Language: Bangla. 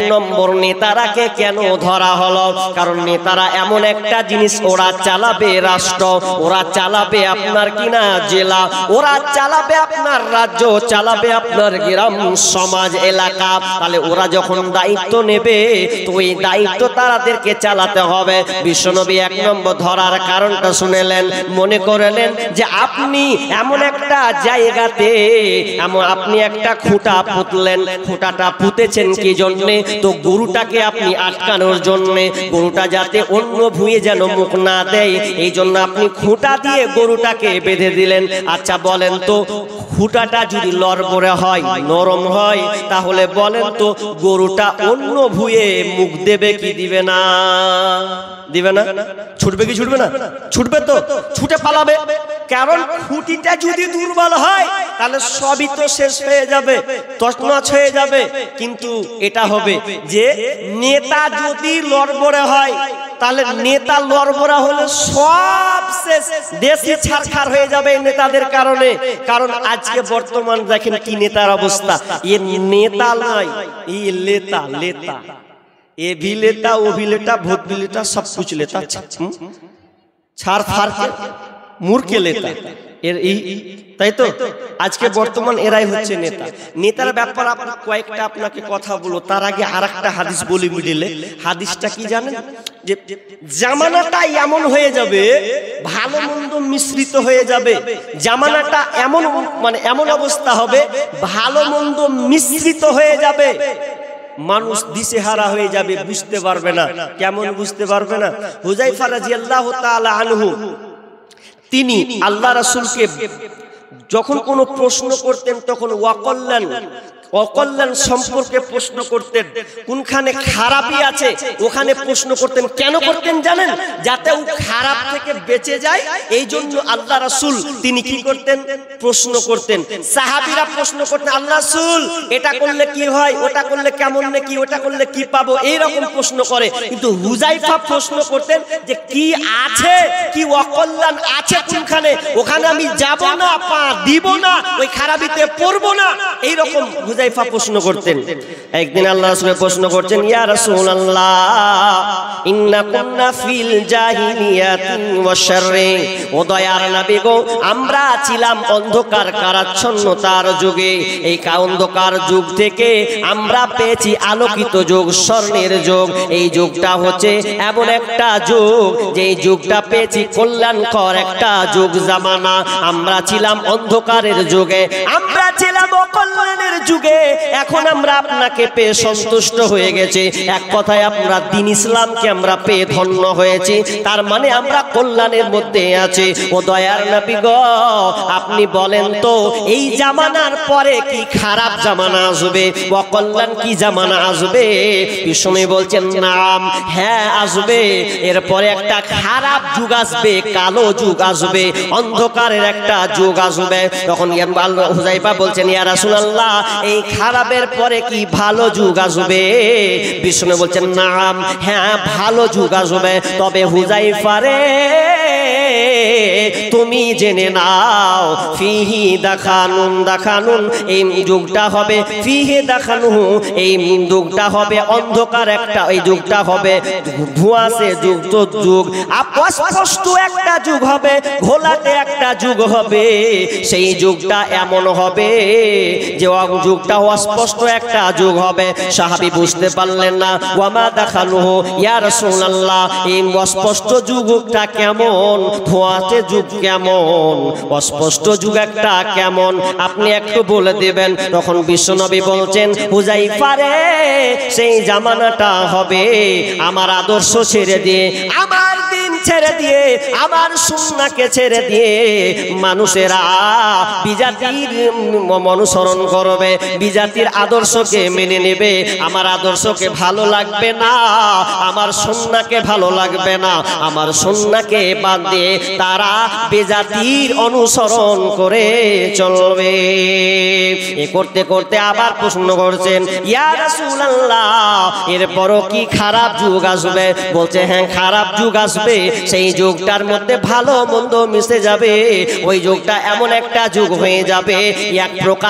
নম্বর নেতারাকে কেন ধরা হলো? কারণ নেতারা এমন একটা জিনিস, ওরা চালাবে রাষ্ট্র, ওরা চালাবে আপনার কিনা জেলা, ওরা চালাবে আপনার রাজ্য, চালাবে আপনার গ্রাম সমাজ এলাকা। তাহলে ওরা যখন দায়িত্ব নেবে তো ওই দায়িত্ব তাদেরকে চালাতে হবে। বিশ্বনবী এক নম্বর ধরার কারণটা শুনেলেন, মনে করলেন যে আপনি এমন একটা জায়গাতে আপনি একটা খুঁটা পুঁতলেন, খুঁটাটা পুঁতেছেন কি জন্যে? তো গরুটাকে আপনি আটকানোর জন্য, গরুটা যাতে অন্য ভুঁয়ে যেন মুখ না দেয়, এই জন্য আপনি খুঁটা দিয়ে গরুটাকে বেঁধে দিলেন। আচ্ছা বলেন তো, খুঁটাটা যদি লড়বড়ে হয়, নরম হয়, তাহলে বলেন তো গরুটা অন্য ভুঁয়ে মুখ দেবে কি দিবে না? দিবে না? ছুটবে কি ছুটবে না? ছুটবে তো, ছুটে পালাবে। কারণ খুঁটিটা যদি দুর্বল হয় তাহলে সবই তো শেষ হয়ে যাবে, তছনছ হয়ে যাবে। কিন্তু এটা হবে যে নেতা যদি লড়বড়ে হয়, তাহলে নেতা লড়বড়া হলে সব শেষ, দেশই ছারখার হয়ে যাবে নেতাদের কারণে। কারণ আজকে বর্তমান দেখেন কি নেতার অবস্থা। এ নেতা নয়, এই লেতা, লেতা, A V লেতা, O V লেতা, vote V লেতা, সব কুছ লেতা, ছাড় ফাড় কে মূর্খে লেতা। তাই তো আজকে বর্তমান এরাই হচ্ছে নেতা। নেতার ব্যাপার কয়েকটা আপনাকে কথা বলো, তার আগে আর একটা হাদিস বলি মিডিলে। হাদিসটা কি জানেন? যে জামানাটা এমন হয়ে যাবে, ভালো মন্দ মিশ্রিত হয়ে যাবে। জামানাটা এমন এমন অবস্থা হবে, ভালো মন্দ মিশ্রিত হয়ে যাবে, মানুষ দিশেহারা হয়ে যাবে, বুঝতে পারবে না। কেমন বুঝতে পারবে না? হুযায়ফা রাদিয়াল্লাহু তাআলা আনহু তিনি আল্লাহ রাসূলকে যখন কোনো প্রশ্ন করতেন তখন অকল্যাণ সম্পর্কে প্রশ্ন করতেন, কোনখানে খারাপই আছে ওখানে প্রশ্ন করতেন। কেন করতেন জানেন? যাতে ও খারাপ থেকে বেঁচে যায়, এই জন্য আল্লাহ রাসূল তিনি কি করতেন? প্রশ্ন করতেন। সাহাবীরা প্রশ্ন করতেন, আল্লাহ রাসূল এটা করলে কি হয়, ওটা করলে কেমন নাকি, ওটা করলে কি পাবো, এইরকম প্রশ্ন করে। কিন্তু হুযায়ফা প্রশ্ন করতেন যে কি আছে, কি অকল্যাণ আছে কোনখানে, ওখানে আমি যাব না, পা দিব না, ওই খারাপিতে পড়বো না, এইরকম হুযায়ফা প্রশ্ন করতেন। একদিন আল্লাহ রাসূল প্রশ্ন করছেন, ইয়া রাসূলুল্লাহ ইন্না কুন্না ফিল জাহিলিয়াতি ওয়া শাররি, ও দয়ার নবী গো, আমরা ছিলাম অন্ধকার কারাচ্ছন্নতার যুগে। এই অন্ধকার যুগ থেকে আমরা পেয়েছি আলোকিত যুগ, স্বর্ণের যুগ। এই যুগটা হচ্ছে এমন একটা যুগ, যে যুগটা পেয়েছি কল্যাণকর একটা যুগ জামানা। আমরা ছিলাম অন্ধকারের যুগে, আমরা ছিলাম অকল্যাণের যুগে। এখন আমরা আপনাকে পেয়ে সন্তুষ্ট হয়ে গেছি। এক কথায় আমরা দ্বীন ইসলামকে আমরা পেয়ে ধন্য হয়েছি, তার মানে আমরা কল্যাণের মধ্যে আছি। ও দয়ার নবী গো, আপনি বলেন তো এই জামানার পরে কি খারাপ জামানা আসবে, অকল্যাণ কি জামানা আসবে? বিষ্ণু বলছেন নাম, হ্যাঁ আসবে। এরপরে একটা খারাপ যুগ আসবে, কালো যুগ আসবে, অন্ধকারের একটা যুগ আসবে। তখন হুযায়ফা বলছেন, ইয়া রাসূলুল্লাহ এই খারাপের পরে কি ভালো যুগ আসবে? বিষ্ণু বলছেন নাম, হ্যাঁ ভালো যুগ আসবে। তবে হুযায়ফা রে তুমি জেনে নাও, ফিহি দাখানুন, এই যুগটা হবে, ফিহি দাখানু, এই যুগটা হবে অন্ধকার একটা, এই যুগটা হবে ধোঁয়াশে যুক্ত যুগ, অস্পষ্ট একটা যুগ হবে, ঘোলাটে একটা যুগ হবে। সেই যুগটা এমন হবে যে যুগটা অস্পষ্ট একটা যুগ হবে। সাহাবী বুঝতে পারলেন না, ওয়ামা দাখানুহু ইয়া রাসূলুল্লাহ, এই অস্পষ্ট যুগটা কেমন, ধোঁয়াতে যুগ কেমন, অস্পষ্ট যুগ একটা কেমন, আপনি একটু বলে দেবেন। তখন বিশ্বনবী বলছেন, হুযায়ফা রে সেই জামানাটা হবে আমার আদর্শ ছেড়ে দিয়ে, আমার দিন ছেড়ে দিয়ে, আমার সুন্নাহকে ছেড়ে দিয়ে মানুষেরা বিজাতির অনুসরণ করবে, বিজাতির আদর্শকে মেনে নেবে। আমার আদর্শকে ভালো লাগবে না, আমার সুন্নাহকে ভালো লাগবে না, আমার সুন্নাহকে বাদ দিয়ে তারা বেজাতির অনুসরণ করে চলবে। এ করতে করতে আবার প্রশ্ন করছেন, ইয়া রাসূলুল্লাহ এরপরও কি খারাপ যুগ আসবে? বলছে হ্যাঁ খারাপ যুগ আসবে, সেই যুগটার মধ্যে ভালো মন্দ মিশে যাবে। ওই যুগটা এমন একটা যুগ হয়ে যাবে, এক প্রকার